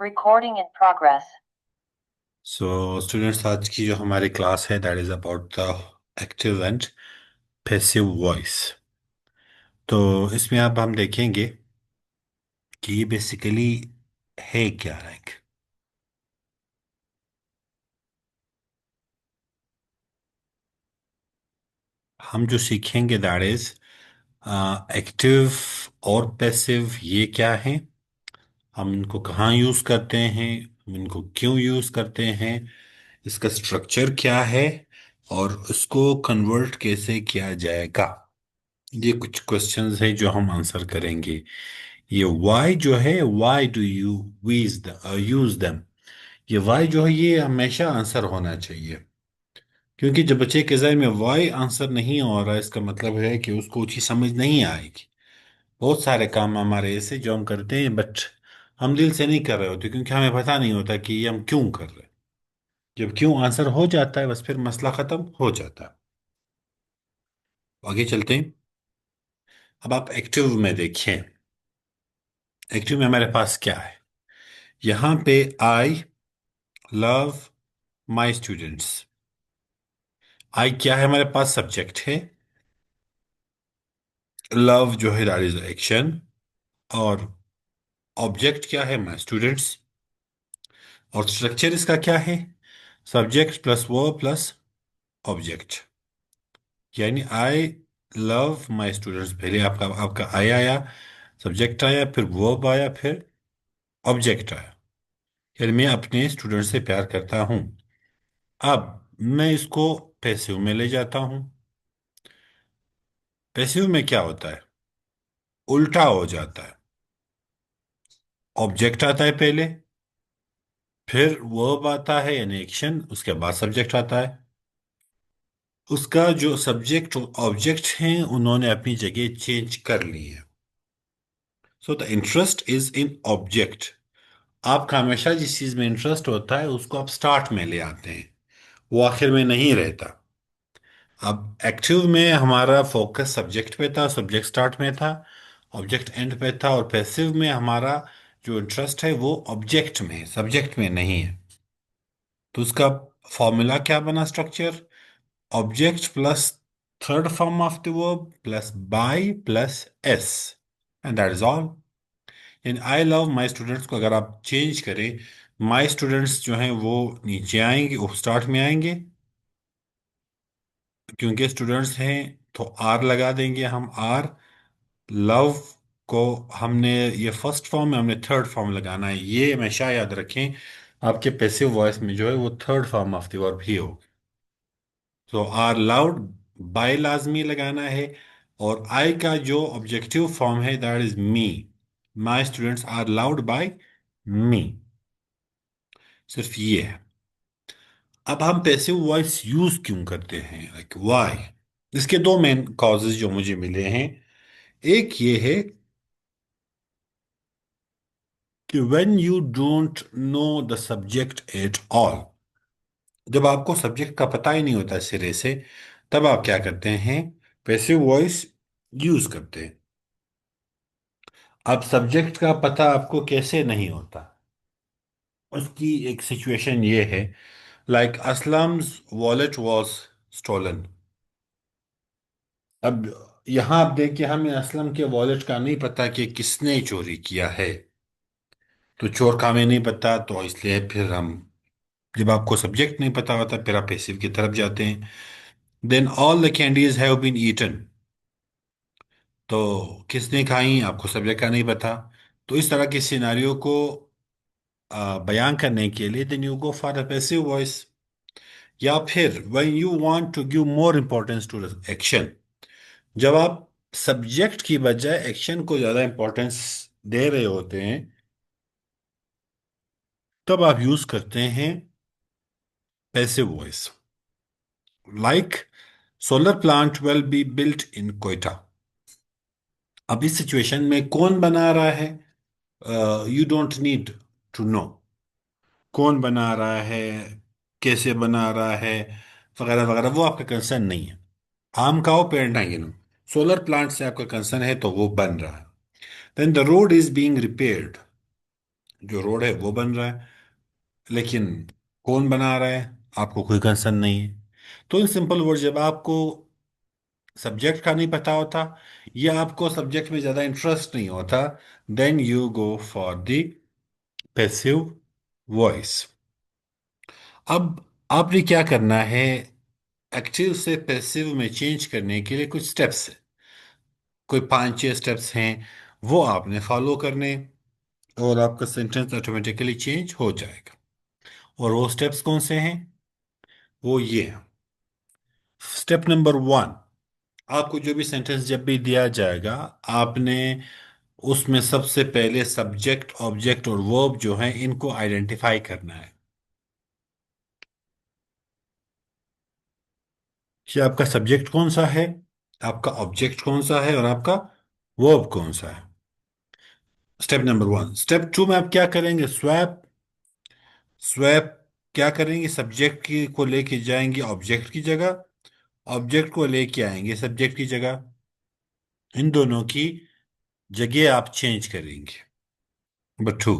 Recording in progress. So students, आज की जो हमारी क्लास है that is about the active and passive voice. तो इसमें अब हम देखेंगे कि ये बेसिकली है क्या। लाइक हम जो सीखेंगे दैट इज एक्टिव और पैसिव ये क्या है, हम इनको कहाँ यूज करते हैं, हम इनको क्यों यूज करते हैं, इसका स्ट्रक्चर क्या है और इसको कन्वर्ट कैसे किया जाएगा। ये कुछ क्वेश्चंस है जो हम आंसर करेंगे। ये वाई जो है, why do you use them, ये वाई जो है ये हमेशा आंसर होना चाहिए। क्योंकि जब बच्चे के एग्जाम में वाई आंसर नहीं हो रहा, इसका मतलब है कि उसको चीज समझ नहीं आएगी। बहुत सारे काम हमारे ऐसे जो हम करते हैं बट हम दिल से नहीं कर रहे होते, क्योंकि हमें पता नहीं होता कि ये हम क्यों कर रहे हैं। जब क्यों आंसर हो जाता है बस फिर मसला खत्म हो जाता है। आगे चलते हैं। अब आप एक्टिव में देखें, एक्टिव में हमारे पास क्या है। यहाँ पे आई लव माई स्टूडेंट्स। आई क्या है, हमारे पास सब्जेक्ट है। लव जो है दैट इज एक्शन। और ऑब्जेक्ट क्या है, माई स्टूडेंट्स। और स्ट्रक्चर इसका क्या है, subject plus verb plus object. यानी आई लव माई स्टूडेंट्स, पहले आपका आपका आई आया, सब्जेक्ट आया, फिर वर्ब आया, फिर ऑब्जेक्ट आया। यानी मैं अपने स्टूडेंट से प्यार करता हूं। अब मैं इसको पैसिव में ले जाता हूं। पैसिव में क्या होता है, उल्टा हो जाता है। ऑब्जेक्ट आता है पहले, फिर वर्ब आता है यानी एक्शन, उसके बाद सब्जेक्ट आता है। उसका जो सब्जेक्ट और ऑब्जेक्ट हैं उन्होंने अपनी जगह चेंज कर ली है। So the interest is in object. आपका हमेशा जिस चीज में इंटरेस्ट होता है उसको आप स्टार्ट में ले आते हैं, वो आखिर में नहीं रहता। अब एक्टिव में हमारा फोकस सब्जेक्ट पे था, सब्जेक्ट स्टार्ट में था, ऑब्जेक्ट एंड पे था। और पैसिव में हमारा जो इंटरेस्ट है वो ऑब्जेक्ट में है, सब्जेक्ट में नहीं है। तो उसका फॉर्मूला क्या बना, structure object plus third form of the verb plus by plus S, and that is all. In I love my students को अगर आप चेंज करें, माई स्टूडेंट्स जो हैं वो नीचे आएंगे, वो स्टार्ट में आएंगे। क्योंकि स्टूडेंट्स हैं तो आर लगा देंगे हम, आर। लव को हमने ये फर्स्ट फॉर्म में, हमने थर्ड फॉर्म लगाना है, ये हमेशा याद रखें। आपके पैसिव वॉइस में जो है वो third form of the verb ही हो। तो आर लाउड, बाय लाजमी लगाना है। और आई का जो ऑब्जेक्टिव फॉर्म है that is me. My students are loud by me. सिर्फ ये है। अब हम पैसिव वॉइस यूज क्यों करते हैं, लाइक व्हाई। इसके दो मेन कॉजेज जो मुझे मिले हैं। एक ये है कि when you don't know the subject at all, जब आपको सब्जेक्ट का पता ही नहीं होता सिरे से, तब आप क्या करते हैं, पैसिव वॉइस यूज करते हैं। अब सब्जेक्ट का पता आपको कैसे नहीं होता, उसकी एक सिचुएशन ये है, like Aslam's wallet was stolen. अब यहां आप देखिए, हमें असलम के वॉलेट का नहीं पता कि किसने चोरी किया है। तो चोर का हमें नहीं पता, तो इसलिए फिर हम, जब आपको सब्जेक्ट नहीं पता होता फिर आप पैसिव की तरफ जाते हैं। Then all the candies have been eaten, तो किसने खाई, आपको सब्जेक्ट का नहीं पता। तो इस तरह के सिनारियों को बयान करने के लिए then you go for a passive voice. या फिर when you want to give more importance to action, जब आप सब्जेक्ट की बजाय एक्शन को ज्यादा इंपॉर्टेंस दे रहे होते हैं, तब आप यूज करते हैं passive voice. Like solar plant will be built in Quetta. अब इस सिचुएशन में कौन बना रहा है, you don't need to know कौन बना रहा है, कैसे बना रहा है, वगैरह वगैरह, वो आपका कंसर्न नहीं है। आम का हो पेड़ ना गिनो, सोलर प्लांट से आपका कंसर्न है तो वो बन रहा है। Then the road is being repaired, जो रोड है वो बन रहा है, लेकिन कौन बना रहा है आपको कोई कंसर्न नहीं है। तो इन सिंपल वर्ड, जब आपको सब्जेक्ट का नहीं पता होता या आपको सब्जेक्ट में ज्यादा इंटरेस्ट नहीं होता, then you go for the passive voice. अब आपने क्या करना है, एक्टिव से पैसिव में चेंज करने के लिए कुछ स्टेप्स है, कोई 5-6 स्टेप्स हैं, वो आपने फॉलो करने, और आपका सेंटेंस ऑटोमेटिकली चेंज हो जाएगा। और वो स्टेप्स कौन से हैं? वो ये हैं। स्टेप नंबर 1, आपको जो भी सेंटेंस जब भी दिया जाएगा, आपने उसमें सबसे पहले सब्जेक्ट, ऑब्जेक्ट और वर्ब जो है इनको आइडेंटिफाई करना है कि आपका सब्जेक्ट कौन सा है, आपका ऑब्जेक्ट कौन सा है और आपका वर्ब कौन सा है। Step number 1। स्टेप 2 में आप क्या करेंगे? स्वैप। स्वैप क्या करेंगे? सब्जेक्ट की को लेके जाएंगे ऑब्जेक्ट की जगह, ऑब्जेक्ट को लेके आएंगे सब्जेक्ट की जगह, इन दोनों की जगह आप चेंज करेंगे। नंबर 2।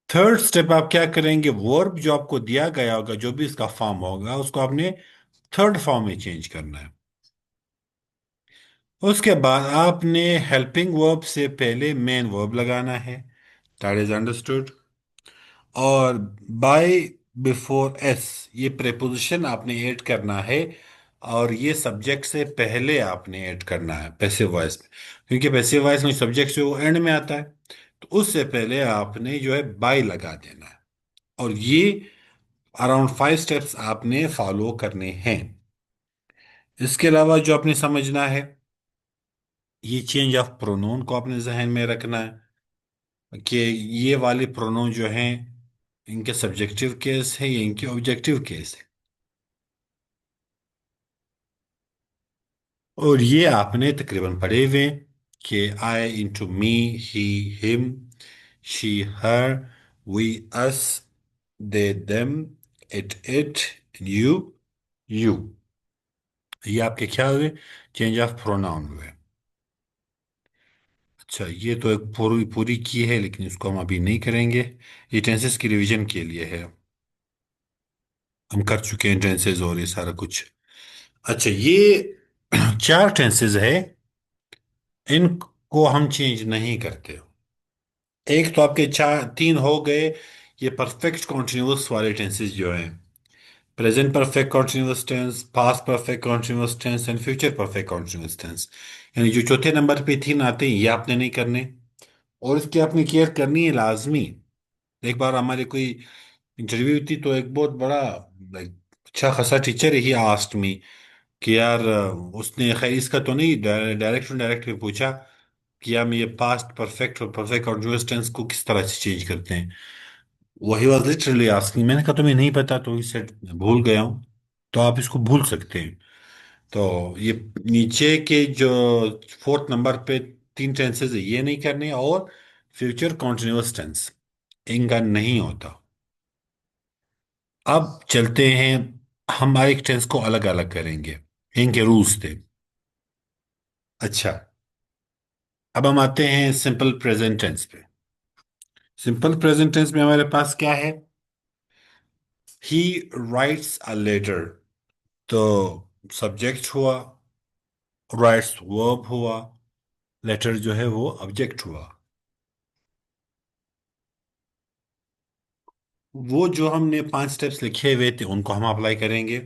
थर्ड स्टेप आप क्या करेंगे? वर्ब जो आपको दिया गया होगा, जो भी इसका फॉर्म होगा, उसको आपने थर्ड फॉर्म में चेंज करना है। उसके बाद आपने हेल्पिंग वर्ब से पहले मेन वर्ब लगाना है। That is understood. और बाय बिफोर एस, ये प्रेपोजिशन आपने ऐड करना है, और ये सब्जेक्ट से पहले आपने ऐड करना है पैसिव वॉइस में, क्योंकि पैसिव वॉइस में सब्जेक्ट जो एंड में आता है, तो उससे पहले आपने जो है बाय लगा देना है। और ये अराउंड 5 स्टेप्स आपने फॉलो करने हैं। इसके अलावा जो आपने समझना है, ये चेंज ऑफ प्रोनाउन को आपने जहन में रखना है कि ये वाले प्रोनाउन जो हैं, इनके सब्जेक्टिव केस है या इनके ऑब्जेक्टिव केस है। और ये आपने तकरीबन पढ़े हुए हैं कि I into me, he him, she her, we us, they them, it you you. ये आपके क्या हुए? चेंज ऑफ प्रोनाउन हुए। अच्छा, ये तो एक पूरी पूरी की है, लेकिन इसको हम अभी नहीं करेंगे। ये टेंसेस की रिवीजन के लिए है, हम कर चुके हैं टेंसेस और ये सारा कुछ। अच्छा, ये 4 टेंसेस है, इनको हम चेंज नहीं करते। एक तो आपके चार तीन हो गए, ये परफेक्ट कॉन्टिन्यूअस वाले टेंसेस जो हैं, present perfect continuous tense, past perfect continuous tense and future perfect continuous tense. यानी जो चौथे नंबर पे 3 आते हैं, ये आपने नहीं करने, और इसकी आपने केयर करनी है लाजमी। एक बार हमारे कोई इंटरव्यू थी, तो एक बहुत बड़ा, लाइक, अच्छा खासा टीचर ही आस्ट मी कि यार, उसने खैर इसका तो नहीं, डायरेक्ट डायरेक्ट में पूछा कि हम ये पास्ट परफेक्ट और परफेक्ट कंटीन्यूअस टेंस को किस तरह से चेंज करते हैं। वही वाज लिटरली आस्किंग, मैंने कहा तुम्हें नहीं पता, तो ही सेड भूल गया हूँ। तो आप इसको भूल सकते हैं। तो ये नीचे के जो 4th नंबर पे 3 टेंसेज है, ये नहीं करने, और फ्यूचर कॉन्टिन्यूअस टेंस इनका नहीं होता। अब चलते हैं, हम हर एक टेंस को अलग अलग करेंगे, इनके रूल्स थे। अच्छा, अब हम आते हैं सिंपल प्रेजेंट टेंस पे। सिंपल प्रेजेंट टेंस में हमारे पास क्या है? He writes a letter. तो सब्जेक्ट हुआ, राइट्स वर्ब हुआ, लेटर जो है वो ऑब्जेक्ट हुआ। वो जो हमने 5 स्टेप्स लिखे हुए थे, उनको हम अप्लाई करेंगे।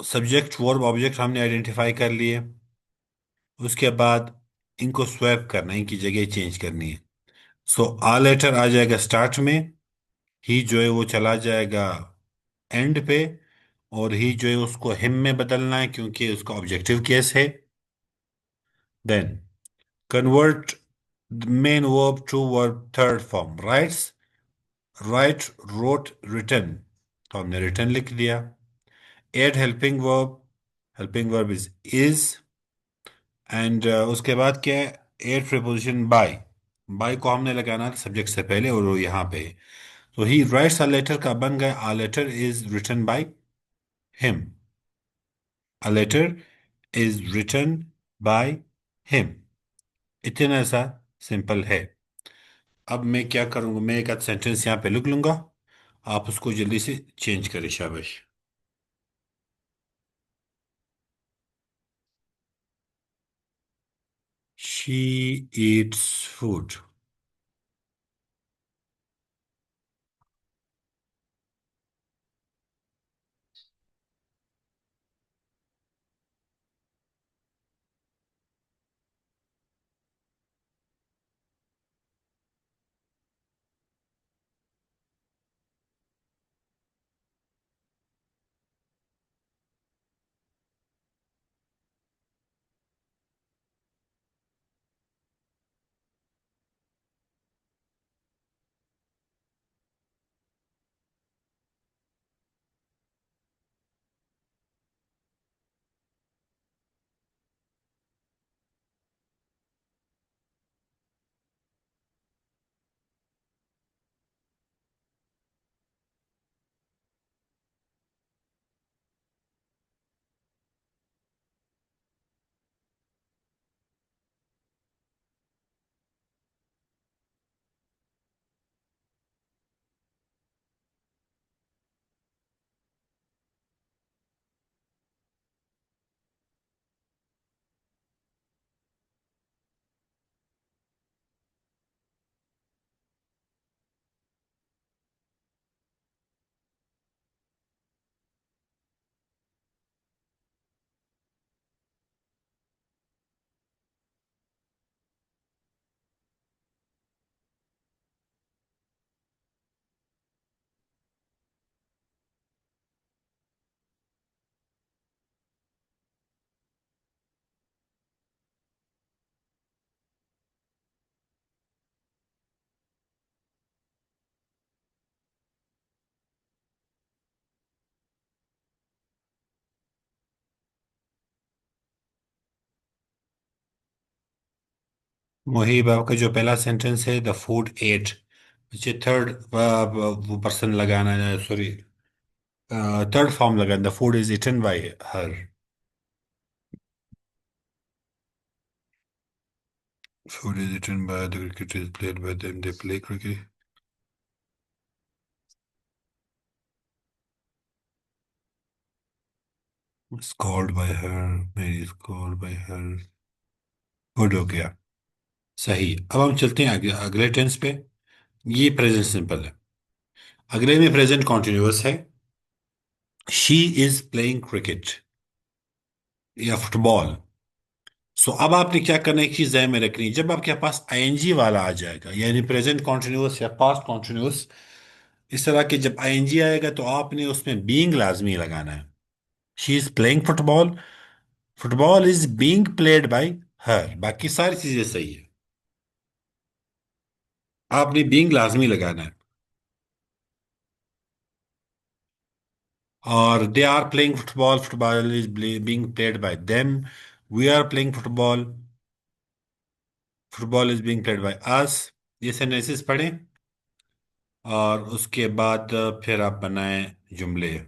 सब्जेक्ट वर्ब ऑब्जेक्ट हमने आइडेंटिफाई कर लिए। उसके बाद इनको स्वैप करना है, इनकी जगह चेंज करनी है। सो आ लेटर आ जाएगा स्टार्ट में, ही जो है वो चला जाएगा एंड पे, और ही जो है उसको हिम में बदलना है क्योंकि उसका ऑब्जेक्टिव केस है। Then convert main verb to verb third form, writes, write, wrote, written, तो हमने रिटन लिख दिया। Add helping verb, helping verb is, and उसके बाद क्या है? एड प्रीपोजिशन बाय, बाय को हमने लगाना था सब्जेक्ट से पहले, और वो यहाँ पे है। तो ही राइट्स अ लेटर का बन गया a letter is written by him, a letter is written by him, इतना सा सिंपल है। अब मैं क्या करूंगा, मैं एक आध सेंटेंस यहाँ पे लिख लूंगा, आप उसको जल्दी से चेंज करें, शाबाश। She Yeats food. मुहीब, आपका जो पहला सेंटेंस है, द फूड एट, पीछे थर्ड वो पर्सन लगाना है, सॉरी, थर्ड फॉर्म लगाना, the food is eaten by her. Food is eaten by the cricket is played by them, they play cricket, is called by her, Mary is called by her. Good हो गया, सही। अब हम चलते हैं आगे, अगले टेंस पे। ये प्रेजेंट सिंपल है। अगले में प्रेजेंट कॉन्टिन्यूअस है। शी इज प्लेइंग क्रिकेट या फुटबॉल। सो अब आपने क्या करना है, एक चीज ध्यान में रखनी है, जब आपके पास आईएनजी वाला आ जाएगा, यानी प्रेजेंट कॉन्टिन्यूअस या पास्ट कॉन्टिन्यूअस, इस तरह के जब आईएनजी आएगा तो आपने उसमें बीइंग लाजमी लगाना है। She is playing football, football is being played bye हर, बाकी सारी चीजें सही है, आपने बीइंग लाजमी लगाना है। और they are playing football, football is being played by them, we are playing football, football is being played by us. ये सेंटेंसेस पढ़ें और उसके बाद फिर आप बनाएं जुमले।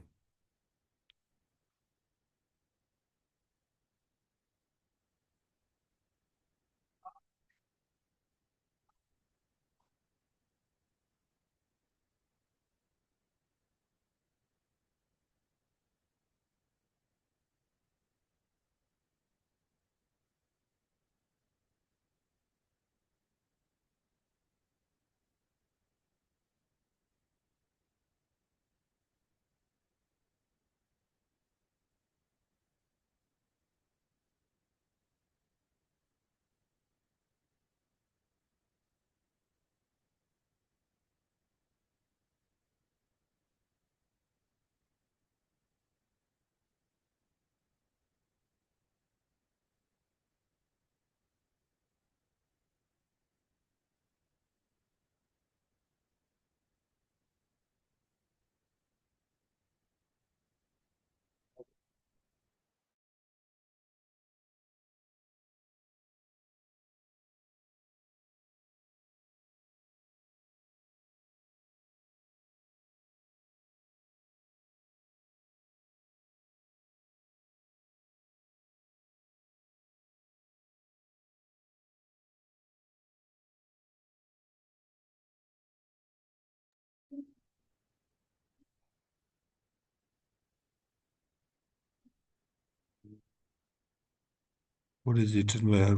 Food is eaten by her.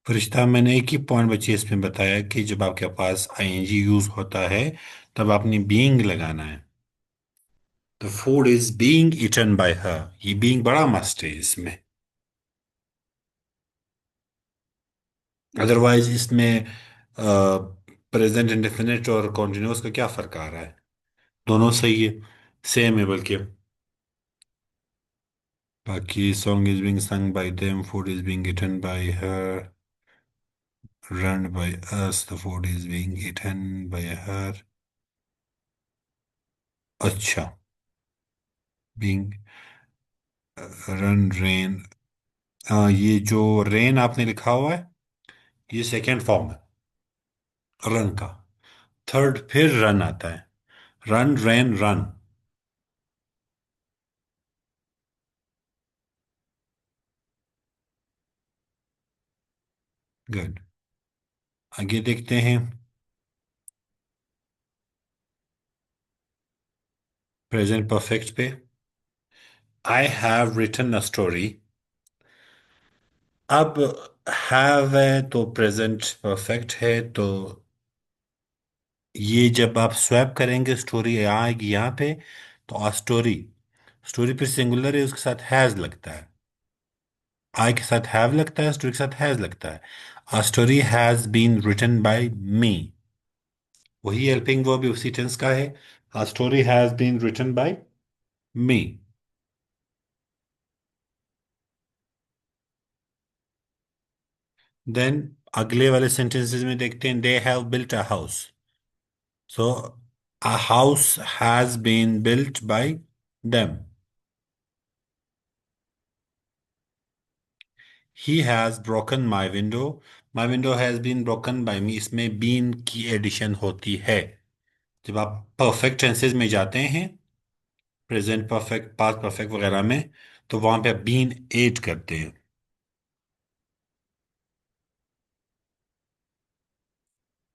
Farishta, मैंने एक ही पॉइंट बच्चे इसमें बताया कि जब आपके पास आईएनजी यूज होता है तब आपने बीइंग लगाना है। The food is being eaten by her, ये बीइंग बड़ा मस्ट है इसमें। अदरवाइज इसमें प्रेजेंट इंडेफिनिट और कॉन्टिन्यूस का क्या फर्क आ रहा है? दोनों सही है, सेम है बल्कि। बाकी song is being sung by them, food is being eaten by her, run by us, the food is being eaten by her। अच्छा, being run rain। ये जो रेन आपने लिखा हुआ है ये सेकेंड फॉर्म है रन का। थर्ड फिर रन आता है, रन रेन रन। गुड। आगे देखते हैं प्रेजेंट परफेक्ट पे। I have written a story. अब हैव है तो प्रेजेंट परफेक्ट है, तो ये जब आप स्वैप करेंगे स्टोरी आएगी यहाँ पे, तो आ स्टोरी, स्टोरी फिर सिंगुलर है उसके साथ हैज लगता है। आई के साथ हैव लगता है, स्टोरी के साथ हैज लगता है। A story has been written by me, वही हेल्पिंग वर्ब भी उसी टेंस का है। A story has been written by me. Then अगले वाले सेंटेंसेस में देखते हैं, they have built a house. So a house has been built by them. He has broken my window, my window has been broken by me, इसमें been की addition होती है। जब आप परफेक्ट टेंसेज में जाते हैं, प्रेजेंट परफेक्ट, पास्ट परफेक्ट वगैरह में, तो वहां पे बीन ऐड करते हैं।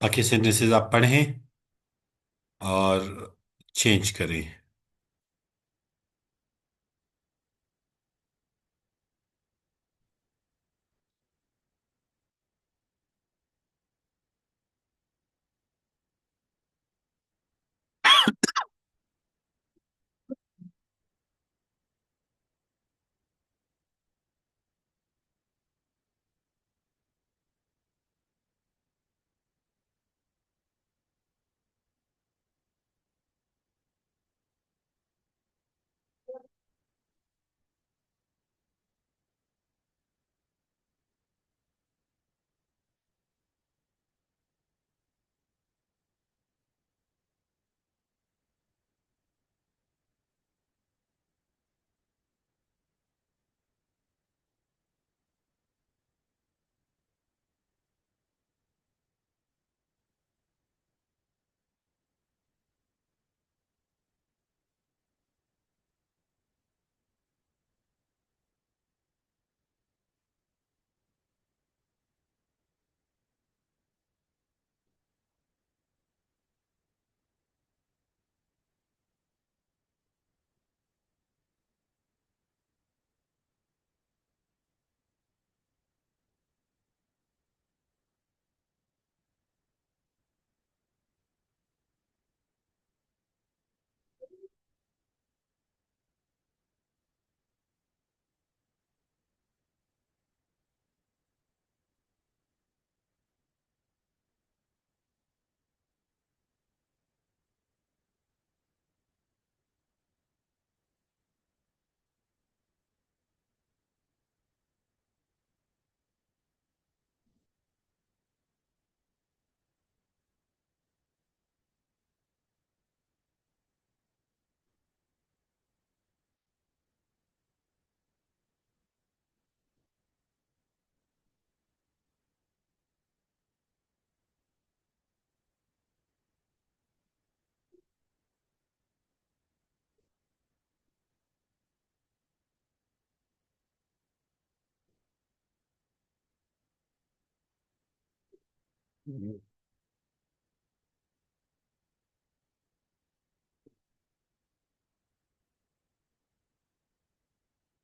बाकी सेंटेंसेस आप पढ़ें और चेंज करें।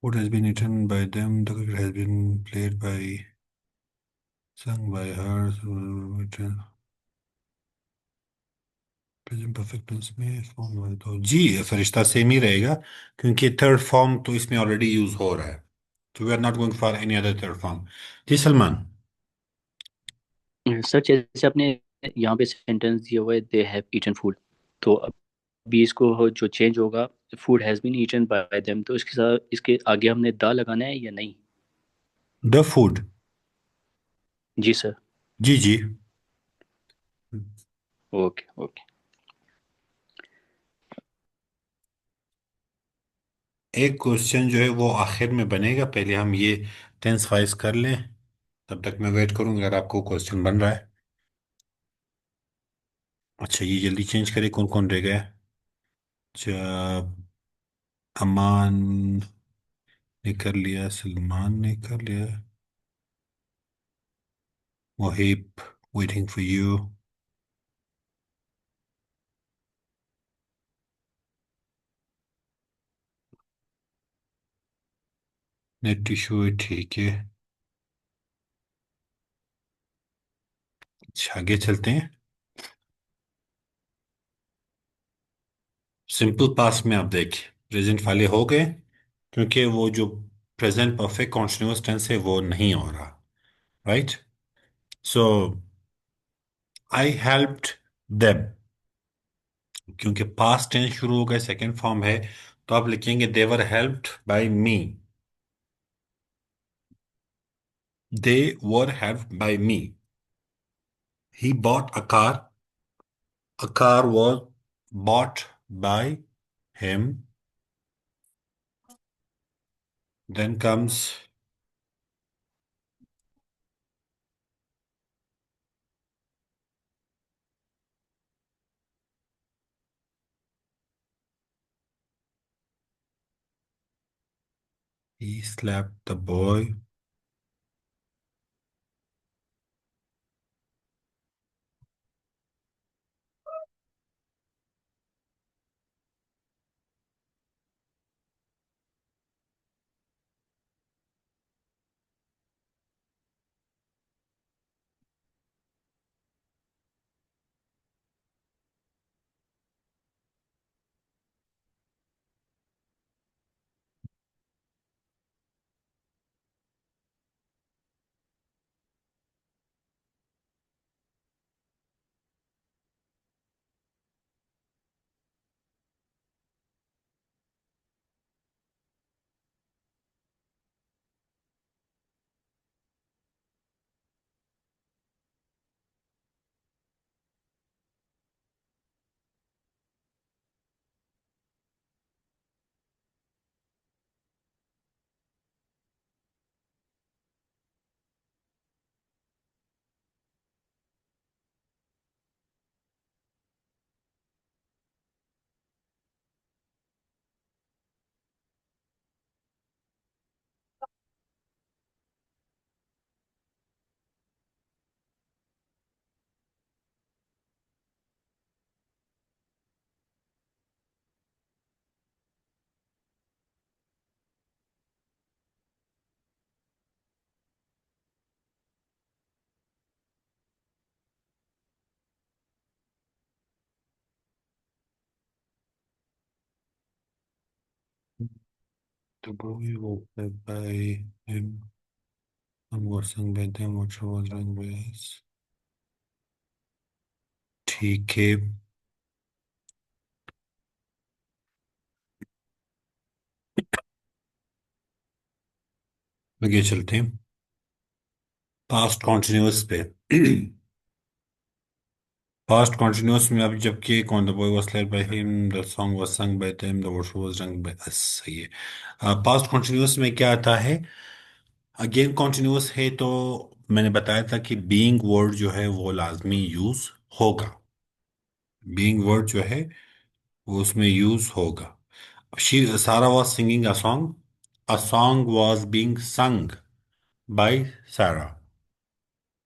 Food has been eaten by them. The cricket has been played by, sung by her. Present perfect tense में फॉर्म में तो जी फरिश्ता सेम ही रहेगा, क्योंकि थर्ड फॉर्म तो इसमें ऑलरेडी यूज हो रहा है। तो we are not going for any other third form. जी सलमान। सर जैसे आपने यहाँ पे सेंटेंस दिया हुआ है दे हैव ईटन फूड, तो अभी इसको जो चेंज होगा, food has been eaten by them, तो इसके साथ इसके आगे हमने द लगाना है या नहीं? The food. जी सर। जी जी। Okay okay. एक क्वेश्चन जो है वो आखिर में बनेगा, पहले हम ये टेंस वाइज कर लें। तब तक मैं वेट करूंगा अगर आपको क्वेश्चन बन रहा है। अच्छा ये जल्दी चेंज करें, कौन कौन रह गया। जब अमान ने कर लिया, सलमान ने कर लिया, Mohib waiting for you, net issue है, ठीक है। अच्छा आगे चलते हैं। सिंपल पास्ट में आप देखिए प्रेजेंट वाले हो गए, क्योंकि वो जो प्रेजेंट परफेक्ट कॉन्टिन्यूअस टेंस है वो नहीं हो रहा। Right. So I helped them, क्योंकि पास्ट टेंस शुरू हो गए सेकंड फॉर्म है, तो आप लिखेंगे they were helped by me. They were helped by me. He bought a car, a car was bought by him. Then comes he slapped the boy. The boy was slapped by him and was sung by them, which was wrong by us. ठीक है। आगे चलते हैं past continuous पे। Past continuous में अभी जबकि कौन the boy was slayed by him, the song was sung by them, the word was rung by us, सही है। पास्ट कॉन्टिन्यूअस में क्या आता है, अगेन कॉन्टिन्यूअस है तो मैंने बताया था कि बीइंग वर्ड जो है वो लाजमी यूज होगा। बीइंग वर्ड जो है वो उसमें यूज होगा। She Sara was singing a song, a song was being sung by Sara,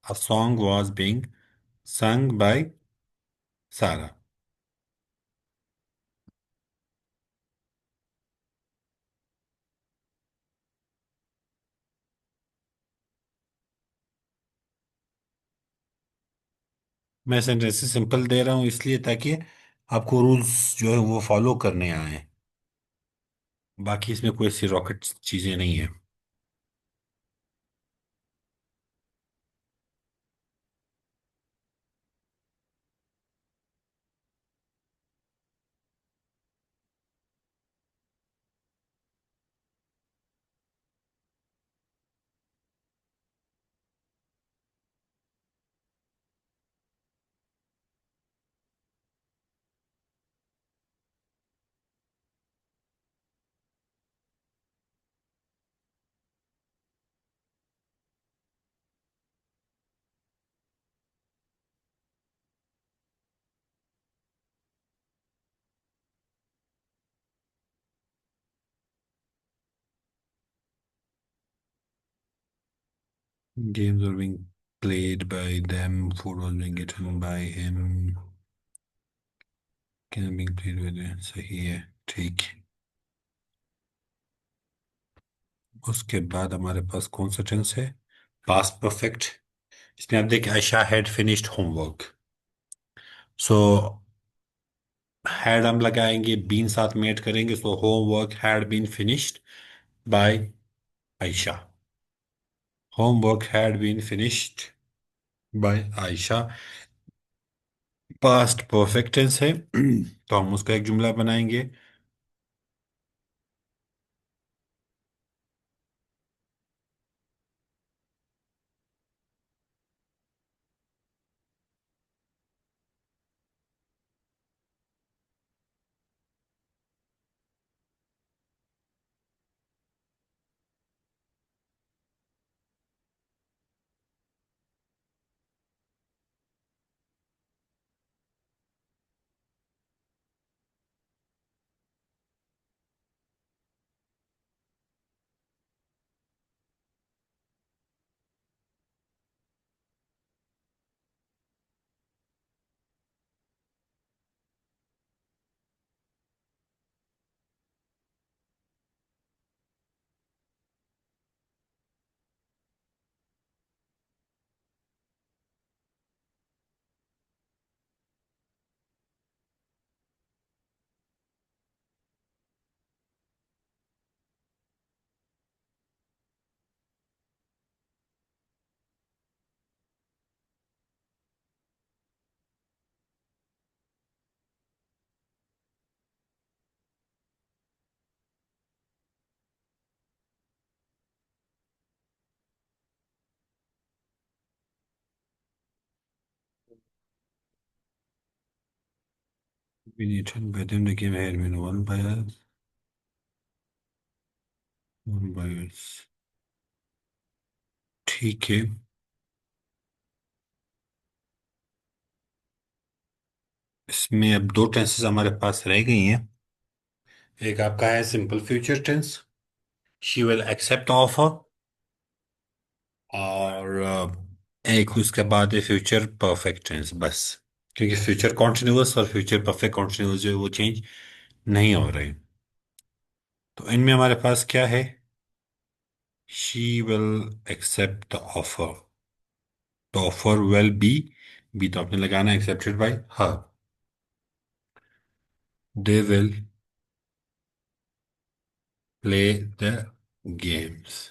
a song was being sung by Sara. मैं सेंटेंसेस सिंपल दे रहा हूँ इसलिए ताकि आपको रूल्स जो है वो फॉलो करने आए। बाकी इसमें कोई सी रॉकेट चीजें नहीं है। Games were being played by them, food was being eaten by him, can being played with them। सही है। ठीक। उसके बाद हमारे पास कौन सा टेंस है? Past perfect. इसमें आप देखिए, Ayesha had finished homework. So had हम लगाएंगे, बीन साथ में ऐड करेंगे, so homework had been finished by Ayesha. Homework had been finished by Ayesha. Past perfect tense है तो हम उसका एक जुमला बनाएंगे। Been eaten by them, the game had been won by us, won by us। ठीक है। इसमें अब दो टेंसेस हमारे पास रह गई हैं। एक आपका है simple future tense, she will accept offer. और एक उसके बाद है फ्यूचर परफेक्ट टेंस, बस। क्योंकि फ्यूचर कॉन्टिन्यूअस और फ्यूचर परफेक्ट कॉन्टिन्यूअस जो है वो चेंज नहीं हो रहे। तो इनमें हमारे पास क्या है? She will accept the offer. तो ऑफर विल बी तो आपने लगाना accepted by her. They will play the games.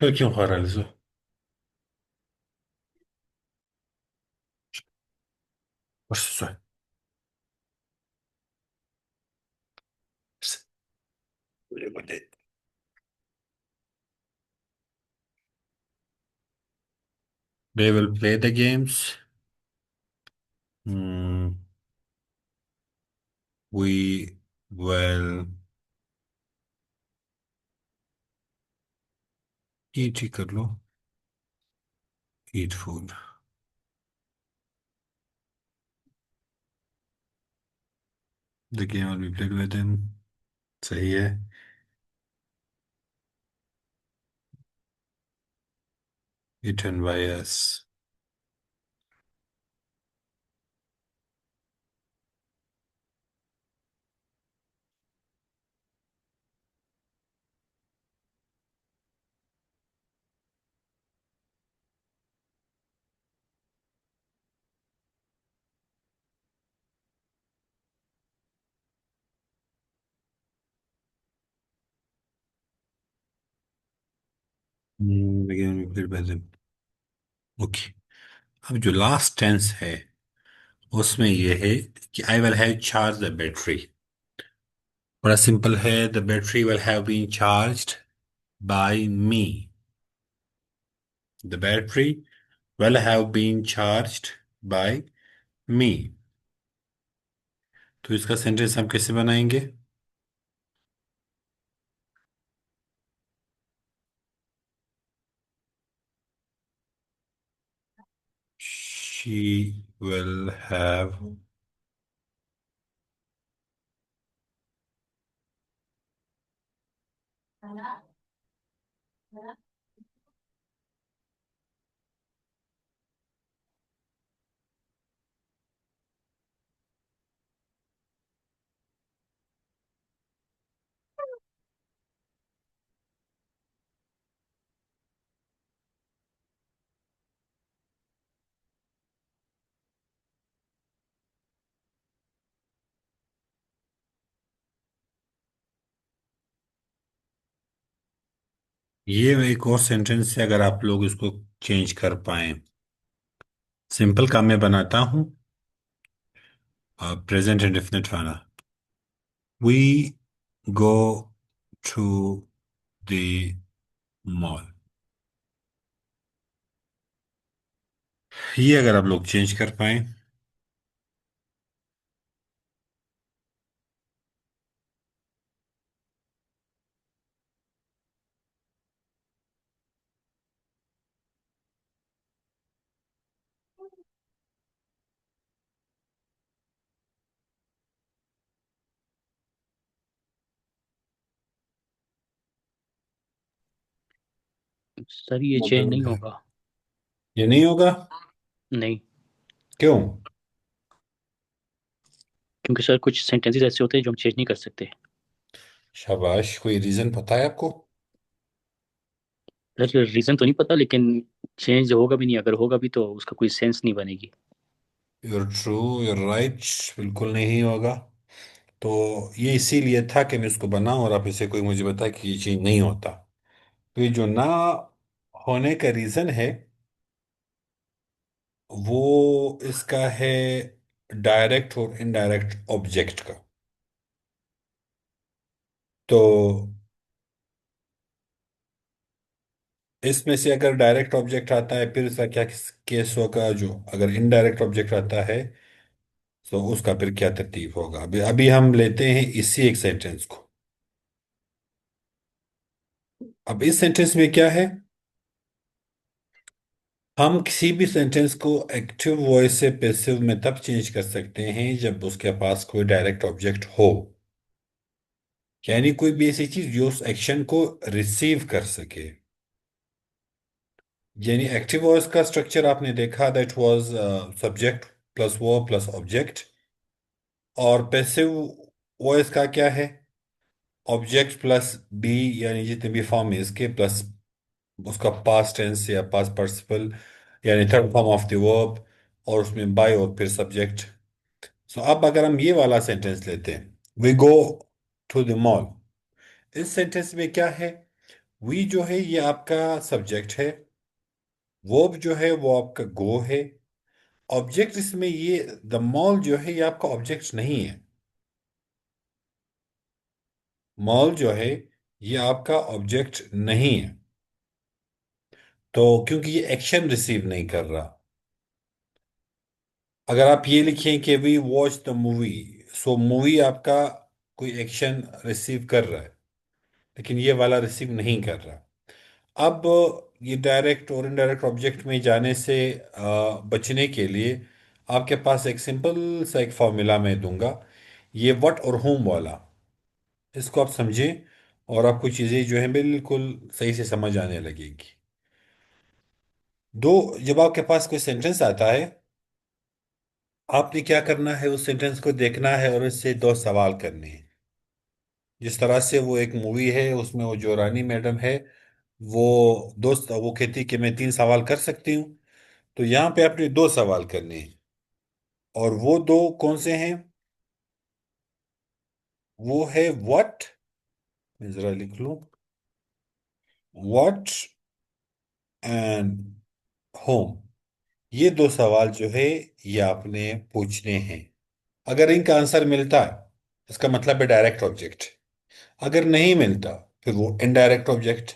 फिर क्यों खा रहा है लिज़ो? बस they will play the games, hmm, we will eat ही कर लो, eat food, the game will be played with them। सही है। eaten by us। फिर पहले। ओके। अब जो लास्ट टेंस है उसमें ये है कि I will have charge the battery. बड़ा सिंपल है, the battery will have been charged by me. The battery will have been charged by me. तो इसका सेंटेंस हम कैसे बनाएंगे? She will have। ये एक और सेंटेंस है, अगर आप लोग इसको चेंज कर पाए। सिंपल काम मैं बनाता हूं, प्रेजेंट इंडेफिनिट वाला। We go to the mall. ये अगर आप लोग चेंज कर पाए। सर ये चेंज नहीं होगा। ये नहीं होगा? नहीं। क्यों? क्योंकि सर कुछ सेंटेंसेस ऐसे होते हैं जो हम चेंज नहीं कर सकते। शाबाश, कोई रीजन पता है आपको? सर रीज़न तो नहीं पता, लेकिन चेंज होगा भी नहीं, अगर होगा भी तो उसका कोई सेंस नहीं बनेगी। You're true, you're right. बिल्कुल नहीं होगा। तो ये इसीलिए था कि मैं इसको बनाऊं और आप इसे कोई मुझे बताए कि ये चीज नहीं होता। तो ये जो ना होने का रीजन है वो इसका है डायरेक्ट और इनडायरेक्ट ऑब्जेक्ट का। तो इसमें से अगर डायरेक्ट ऑब्जेक्ट आता है फिर इसका क्या केस होगा, जो अगर इनडायरेक्ट ऑब्जेक्ट आता है तो उसका फिर क्या तरतीब होगा। अभी अभी हम लेते हैं इसी एक सेंटेंस को। अब इस सेंटेंस में क्या है, हम किसी भी सेंटेंस को एक्टिव वॉइस से पैसिव में तब चेंज कर सकते हैं जब उसके पास कोई डायरेक्ट ऑब्जेक्ट हो। यानी कोई भी ऐसी चीज जो उस एक्शन को रिसीव कर सके। यानी एक्टिव वॉइस का स्ट्रक्चर आपने देखा, दैट वाज सब्जेक्ट प्लस वो प्लस ऑब्जेक्ट। और पैसिव वॉइस का क्या है? ऑब्जेक्ट प्लस बी, यानी जितने भी फॉर्म है इसके, प्लस उसका पास्ट टेंस या पास्ट पार्टिसिपल, यानी third form of the verb, और उसमें बाय और फिर सब्जेक्ट। सो अब अगर हम ये वाला सेंटेंस लेते हैं, we go to the mall. इस सेंटेंस में क्या है? वी जो है ये आपका सब्जेक्ट है, वर्ब जो है वो आपका गो है। ऑब्जेक्ट इसमें ये द मॉल जो है ये आपका ऑब्जेक्ट नहीं है। मॉल जो है ये आपका ऑब्जेक्ट नहीं है। तो क्योंकि ये एक्शन रिसीव नहीं कर रहा। अगर आप ये लिखें कि we watch the movie, so movie आपका कोई एक्शन रिसीव कर रहा है, लेकिन ये वाला रिसीव नहीं कर रहा। अब ये डायरेक्ट और इनडायरेक्ट ऑब्जेक्ट में जाने से बचने के लिए आपके पास एक सिंपल सा एक फॉर्मूला मैं दूंगा, ये व्हाट और होम वाला। इसको आप समझें और आपको चीज़ें जो हैं बिल्कुल सही से समझ आने लगेगी। दो, जब आपके पास कोई सेंटेंस आता है, आपने क्या करना है, उस सेंटेंस को देखना है और उससे दो सवाल करने हैं। जिस तरह से वो एक मूवी है उसमें वो जो रानी मैडम है, वो दोस्त वो कहती कि मैं 3 सवाल कर सकती हूँ। तो यहाँ पे आपने दो सवाल करने हैं। और वो दो कौन से हैं? वो है व्हाट, मैं जरा लिख लूं। What and home. ये दो सवाल जो है ये आपने पूछने हैं। अगर इनका आंसर मिलता है इसका मतलब है डायरेक्ट ऑब्जेक्ट। अगर नहीं मिलता फिर वो इनडायरेक्ट ऑब्जेक्ट।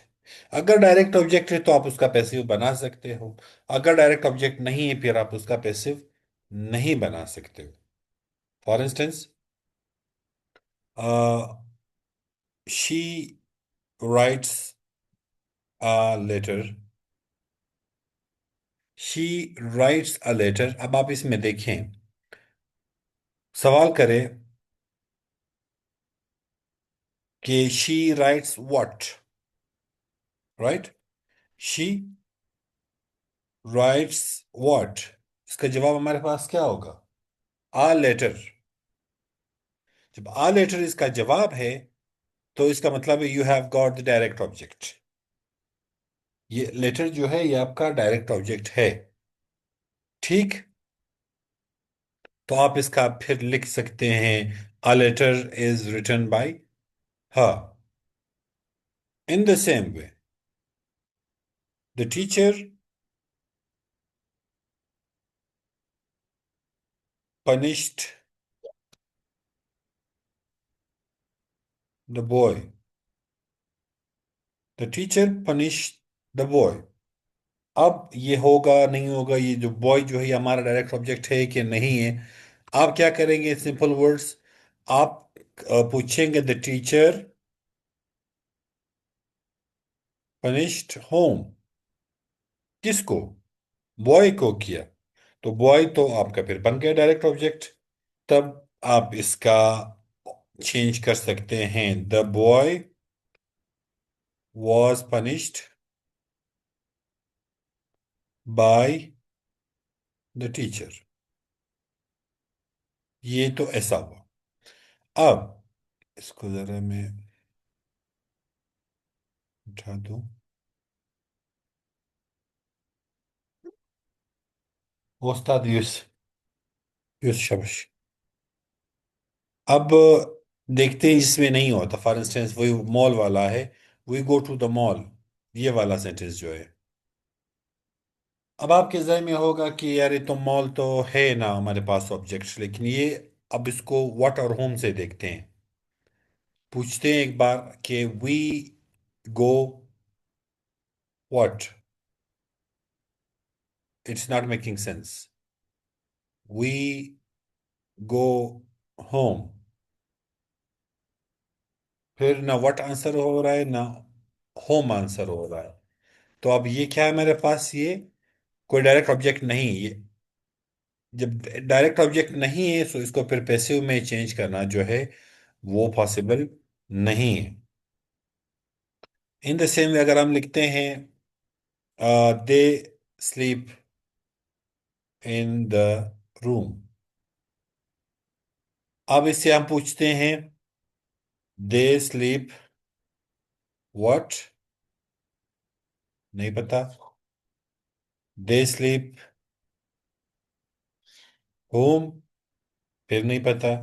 अगर डायरेक्ट ऑब्जेक्ट है तो आप उसका पैसिव बना सकते हो। अगर डायरेक्ट ऑब्जेक्ट नहीं है फिर आप उसका पैसिव नहीं बना सकते हो। For instance, she writes a letter. She writes a letter. अब आप इसमें देखें, सवाल करें कि she writes what. Right, she writes what. इसका जवाब हमारे पास क्या होगा? A letter. जब आ लेटर इसका जवाब है तो इसका मतलब है you have got the direct object. ये लेटर जो है ये आपका डायरेक्ट ऑब्जेक्ट है। ठीक, तो आप इसका फिर लिख सकते हैं a letter is written by her. In the same way the teacher punished the boy। The teacher punished the boy. अब ये होगा नहीं होगा, ये जो बॉय जो है ये हमारा डायरेक्ट ऑब्जेक्ट है कि नहीं है। आप क्या करेंगे? सिंपल वर्ड्स, आप पूछेंगे द टीचर पनिश्ड होम। किसको? बॉय को किया। तो बॉय तो आपका फिर बन गया डायरेक्ट ऑब्जेक्ट। तब आप इसका चेंज कर सकते हैं, the boy was punished by the teacher. ये तो ऐसा हुआ। अब इसको जरा मैं उठा दूं। उस्ताद यूस यूस शबश। अब देखते हैं जिसमें नहीं होता। फॉर इंस्टेंस वही मॉल वाला है, we go to the mall. ये वाला सेंटेंस जो है, अब आपके जहन में होगा कि यार ये तो मॉल तो है ना हमारे पास ऑब्जेक्ट, लेकिन ये अब इसको व्हाट और होम से देखते हैं। पूछते हैं एक बार कि we go what. It's not making sense. We go home. फिर ना व्हाट आंसर हो रहा है ना होम आंसर हो रहा है। तो अब ये क्या है मेरे पास? ये कोई डायरेक्ट ऑब्जेक्ट नहीं ये। जब डायरेक्ट ऑब्जेक्ट नहीं है तो इसको फिर पैसिव में चेंज करना जो है वो पॉसिबल नहीं है। इन द सेम वे अगर हम लिखते हैं they sleep in the room. अब इससे हम पूछते हैं दे स्लीप व्हाट। नहीं पता। They sleep home. फिर नहीं पता।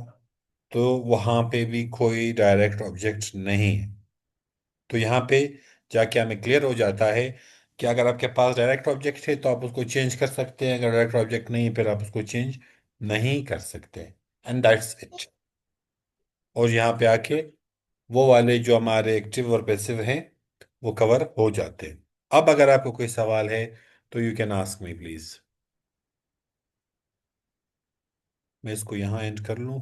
तो वहां पे भी कोई डायरेक्ट ऑब्जेक्ट नहीं है। तो यहाँ पे जाके हमें क्लियर हो जाता है कि अगर आपके पास डायरेक्ट ऑब्जेक्ट है तो आप उसको चेंज कर सकते हैं, अगर डायरेक्ट ऑब्जेक्ट नहीं है फिर आप उसको चेंज नहीं कर सकते। And that's it. और यहाँ पे आके वो वाले जो हमारे एक्टिव और पैसिव हैं वो कवर हो जाते हैं। अब अगर आपको कोई सवाल है तो you can ask me please. मैं इसको यहाँ एंड कर लूँ।